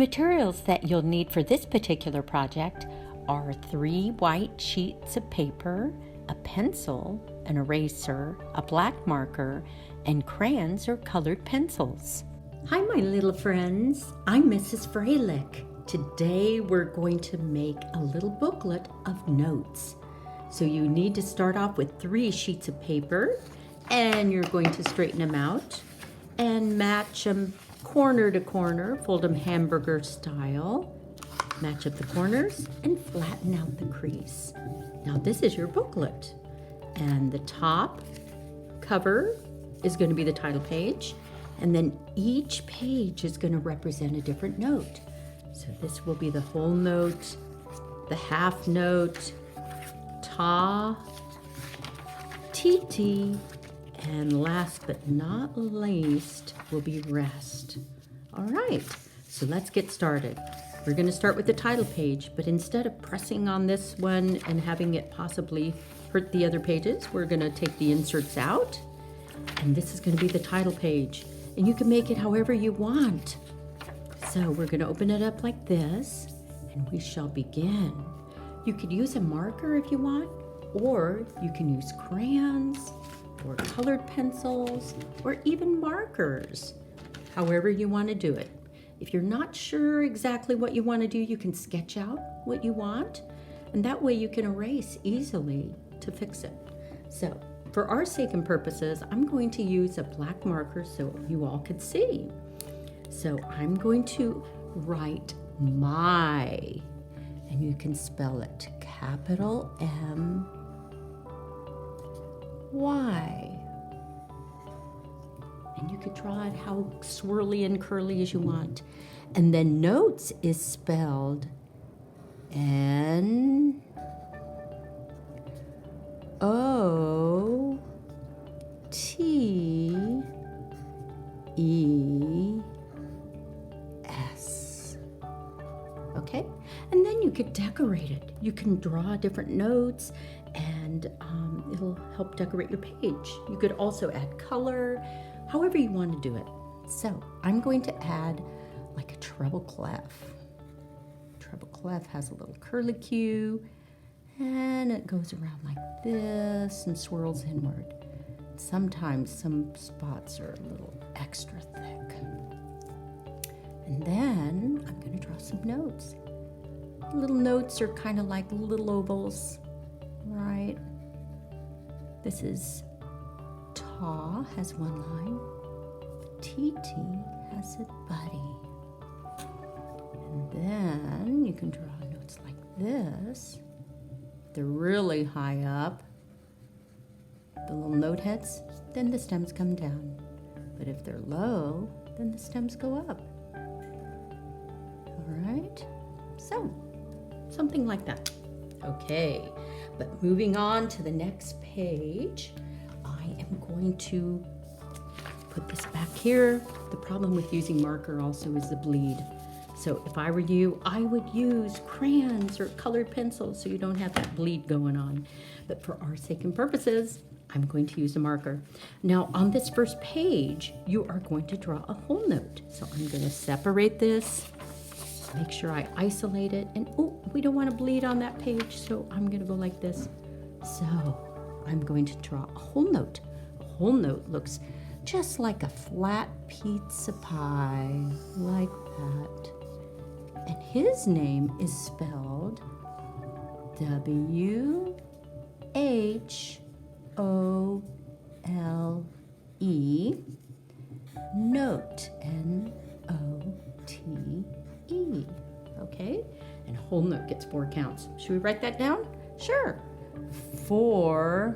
materials that you'll need for this particular project are 3 white sheets of paper, a pencil, an eraser, a black marker, and crayons or colored pencils. Hi, my little friends. I'm Mrs. Freilich. Today we're going to make a little booklet of notes. So you need to start off with 3 sheets of paper, and you're going to straighten them out and match them corner to corner, fold them hamburger style, match up the corners and flatten out the crease. Now this is your booklet, and the top cover is going to be the title page, and then each page is going to represent a different note. So this will be the whole note, the half note, ta, tt, and last but not least will be rest. All right, so let's get started. We're going to start with the title page, but instead of pressing on this one and having it possibly hurt the other pages, we're going to take the inserts out, and this is going to be the title page, and you can make it however you want. So we're going to open it up like this, and we shall begin. You could use a marker if you want, or you can use crayons, or colored pencils, or even markers, however you want to do it. If you're not sure exactly what you want to do, you can sketch out what you want, and that way you can erase easily to fix it. So for our sake and purposes, I'm going to use a black marker so you all could see. So I'm going to write my, and you can spell it capital M Y. And you could draw it how swirly and curly as you want. And then notes is spelled N O T E S. Okay? And then you could decorate it. You can draw different notes, and it'll help decorate your page. You could also add color, however you want to do it. So I'm going to add like a treble clef. Treble clef has a little curlicue, and it goes around like this and swirls inward. Sometimes some spots are a little extra thick. And then I'm going to draw some notes. Little notes are kind of like little ovals, right? This is ta has one line, tt has a buddy. And then you can draw notes like this. They're really high up, the little note heads, then the stems come down. But if they're low, then the stems go up. All right, so something like that. Okay, but moving on to the next page, I am going to put this back here. The problem with using marker also is the bleed. So if I were you, I would use crayons or colored pencils so you don't have that bleed going on. But for our sake and purposes, I'm going to use a marker. Now on this first page, you are going to draw a whole note. So I'm going to separate this, make sure I isolate it, and oh, we don't want to bleed on that page, so I'm going to go like this. So I'm going to draw a whole note. A whole note looks just like a flat pizza pie, like that. And his name is spelled W-H-O-L-E, note, N-O-T-E. Okay, and a whole note gets 4 counts. Should we write that down? Sure. 4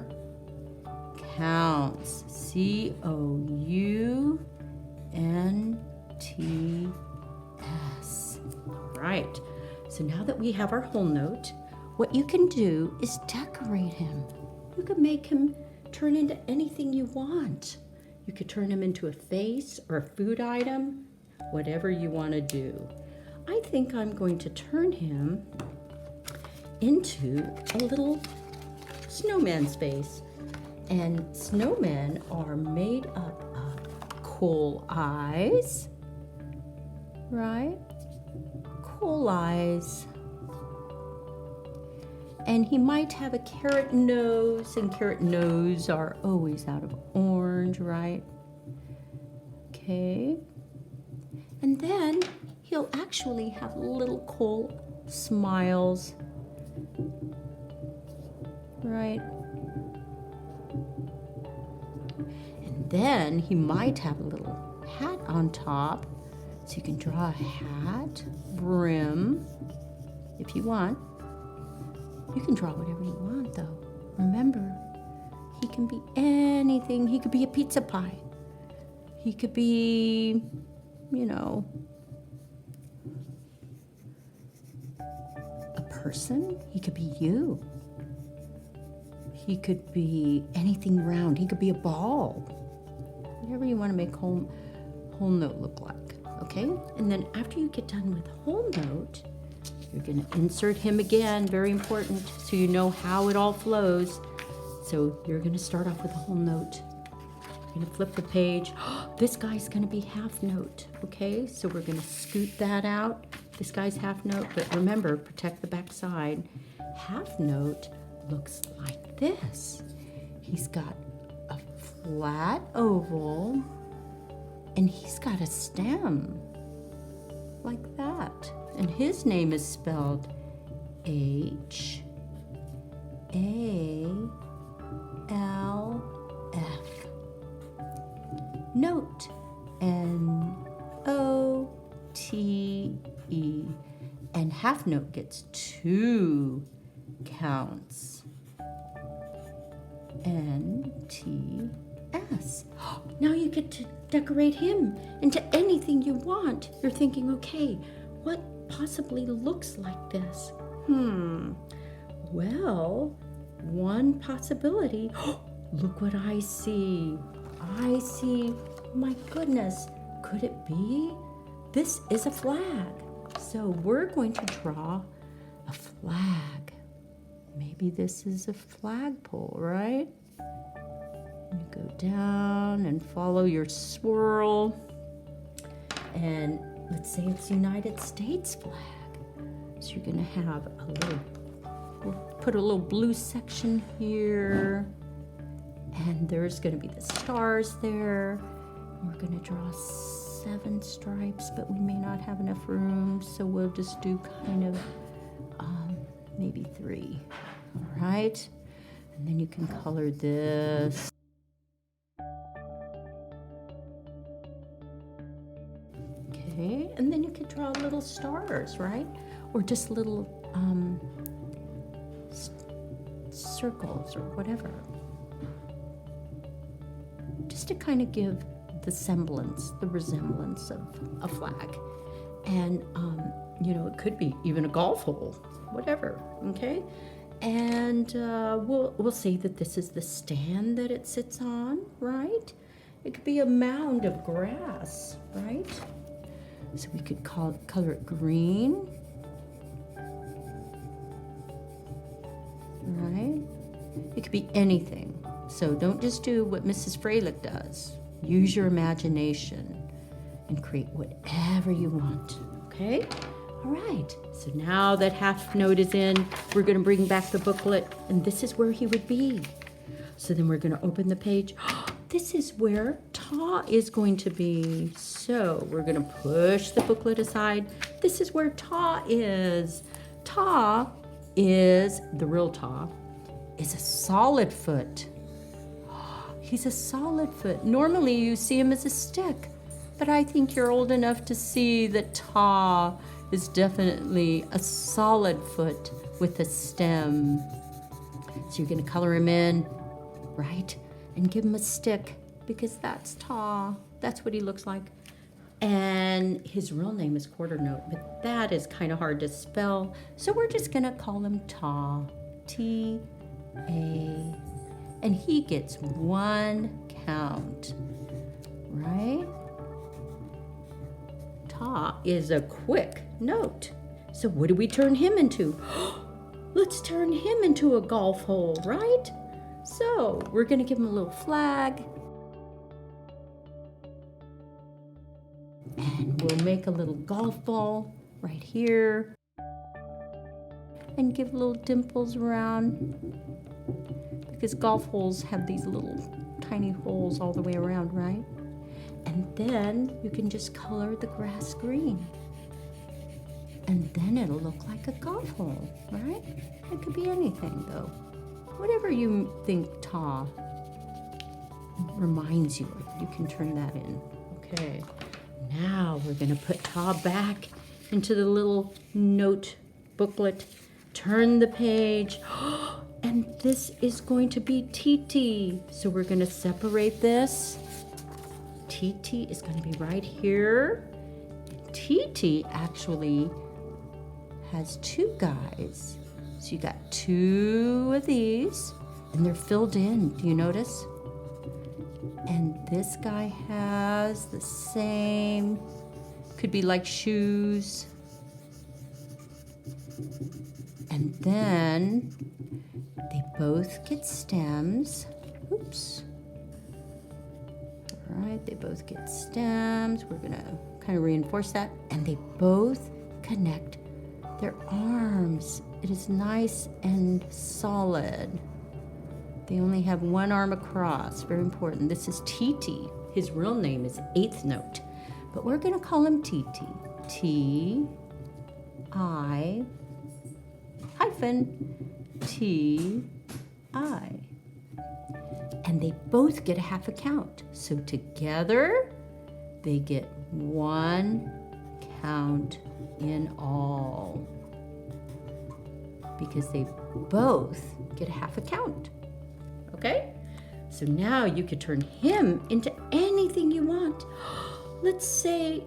counts. C-O-U-N-T-S. All right. So now that we have our whole note, what you can do is decorate him. You can make him turn into anything you want. You could turn him into a face or a food item, whatever you want to do. I think I'm going to turn him into a little snowman's face. And snowmen are made up of coal eyes, right? cool eyes. And he might have a carrot nose, and carrot nose are always out of orange, right? Okay. And then he'll actually have little cool smiles, right? And then he might have a little hat on top, so you can draw a hat, brim, if you want. You can draw whatever you want, though. Remember, he can be anything. He could be a pizza pie. He could be, you know, a person. He could be you. He could be anything round. He could be a ball. Whatever you want to make whole note look like, okay? And then after you get done with whole note, you're going to insert him again, very important, so you know how it all flows. So you're going to start off with a whole note. You're going to flip the page. This guy's going to be half note, okay? So we're going to scoot that out. This guy's half note, but remember, protect the back side. Half note looks like this. He's got a flat oval, and he's got a stem like that. And his name is spelled H-A-L-F. Note. N-O-T-E. And half note gets 2 counts. N-T-S. Now you get to decorate him into anything you want. You're thinking, okay, what possibly looks like this? Well, one possibility. Look what I see. I see, my goodness, could it be? This is a flag. So we're going to draw a flag. Maybe this is a flagpole, right? You go down and follow your swirl. And let's say it's United States flag. So you're gonna have a little, we'll put a little blue section here. And there's gonna be the stars there. And we're gonna draw 7 stripes, but we may not have enough room. So we'll just do kind of maybe 3, all right? And then you can color this. Okay, and then you could draw little stars, right? Or just little circles or whatever. Just to kind of give the semblance, the resemblance of a flag. And, you know, it could be even a golf hole, whatever, okay? And we'll say that this is the stand that it sits on, right? It could be a mound of grass, right? So we could color it green, right? It could be anything. So don't just do what Mrs. Freilich does. Use your imagination and create whatever you want, okay? All right, so now that half note is in, we're gonna bring back the booklet, and this is where he would be. So then we're gonna open the page. This is where Ta is going to be. So we're gonna push the booklet aside. This is where Ta is. Ta is, the real Ta, is a solid foot. He's a solid foot. Normally you see him as a stick, but I think you're old enough to see that Ta is definitely a solid foot with a stem. So you're gonna color him in, right? And give him a stick, because that's Ta. That's what he looks like. And his real name is Quarter Note, but that is kind of hard to spell. So we're just gonna call him Ta, T-A. And he gets 1 count, right? Ta is a quick note. So what do we turn him into? Let's turn him into a golf hole, right? So we're gonna give him a little flag. And we'll make a little golf ball. right here. And give little dimples around, because golf holes have these little tiny holes all the way around, right? And then you can just color the grass green. And then it'll look like a golf hole, right? It could be anything though. Whatever you think Ta reminds you of, you can turn that in. Okay, now we're gonna put Ta back into the little note booklet. Turn the page, and this is going to be Titi. So we're gonna separate this. Titi is gonna be right here. Titi actually has two guys. So you got two of these, and they're filled in, do you notice? And this guy has the same, could be like shoes. And then they both get stems. Oops. All right, they both get stems. We're gonna kind of reinforce that. And they both connect their arms. It is nice and solid. They only have one arm across, very important. This is Titi. His real name is Eighth Note, but we're gonna call him Titi. T-I hyphen T-I. And they both get a half a count. So together, they get one count in all, because they both get a half a count. Okay? So now you could turn him into anything you want. Let's say,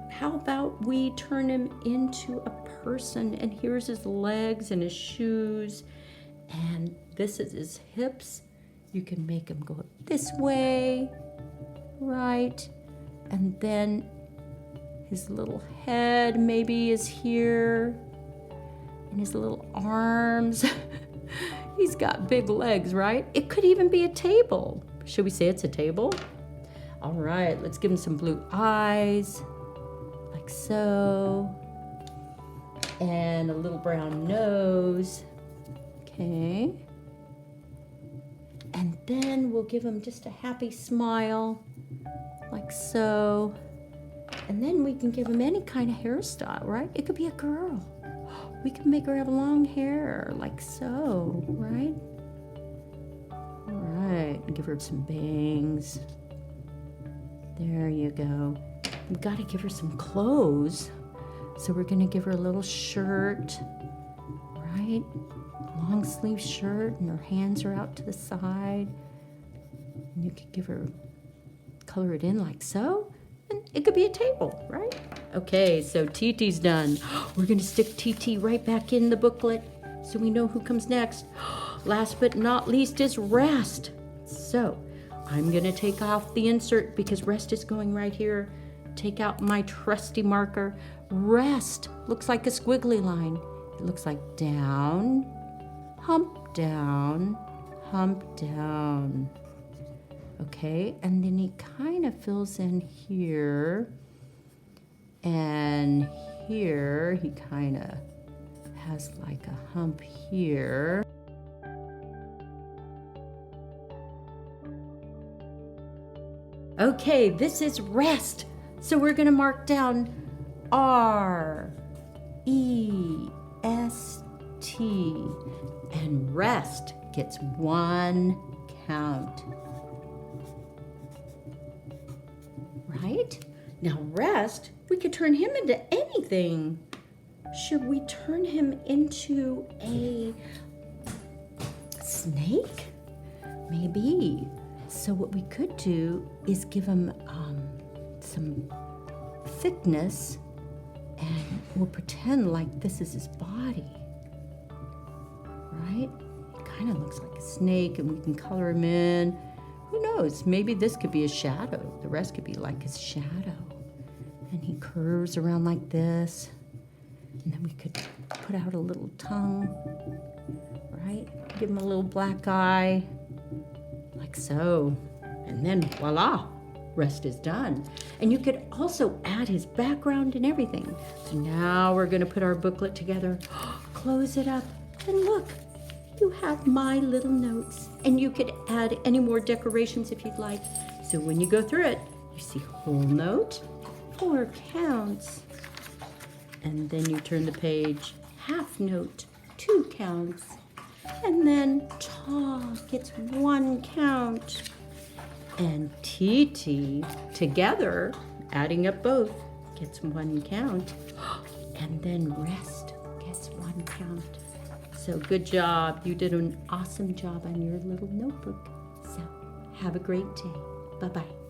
how about we turn him into a person, and here's his legs and his shoes, and this is his hips. You can make him go this way, right? And then his little head maybe is here, and his little arms. He's got big legs, right? It could even be a table. Should we say it's a table? All right, let's give him some blue eyes, like so. And a little brown nose. Okay. And then we'll give him just a happy smile, like so. And then we can give him any kind of hairstyle, right? It could be a girl. We can make her have long hair, like so, right? All right, give her some bangs. There you go. We've got to give her some clothes. So we're gonna give her a little shirt, right? Long sleeve shirt, and her hands are out to the side. And you could give her, color it in like so, and it could be a table, right? Okay, so Titi's done. We're gonna stick Titi right back in the booklet so we know who comes next. Last but not least is Rest. So I'm gonna take off the insert because Rest is going right here. Take out my trusty marker. Rest looks like a squiggly line. It looks like down, hump down, hump down. Okay, and then he kind of fills in here, and here he kind of has like a hump here. Okay, this is Rest. So we're gonna mark down R-E-S-T, and Rest gets one count. Right? Now Rest, we could turn him into anything. Should we turn him into a snake? Maybe. So what we could do is give him some thickness, and we'll pretend like this is his body, right? It kind of looks like a snake, and we can color him in. Who knows? Maybe this could be a shadow. The rest could be like his shadow. And he curves around like this. And then we could put out a little tongue, right? Give him a little black eye, like so. And then voila, rest is done. And you could also add his background and everything. So now we're going to put our booklet together, close it up, and look, you have my little notes. And you could add any more decorations if you'd like. So when you go through it, you see whole note, 4 counts. And then you turn the page, half note, 2 counts. And then Ta gets 1 count. And TT together, adding up both, gets 1 count. And then Rest gets 1 count. So good job. You did an awesome job on your little notebook. So have a great day. Bye-bye.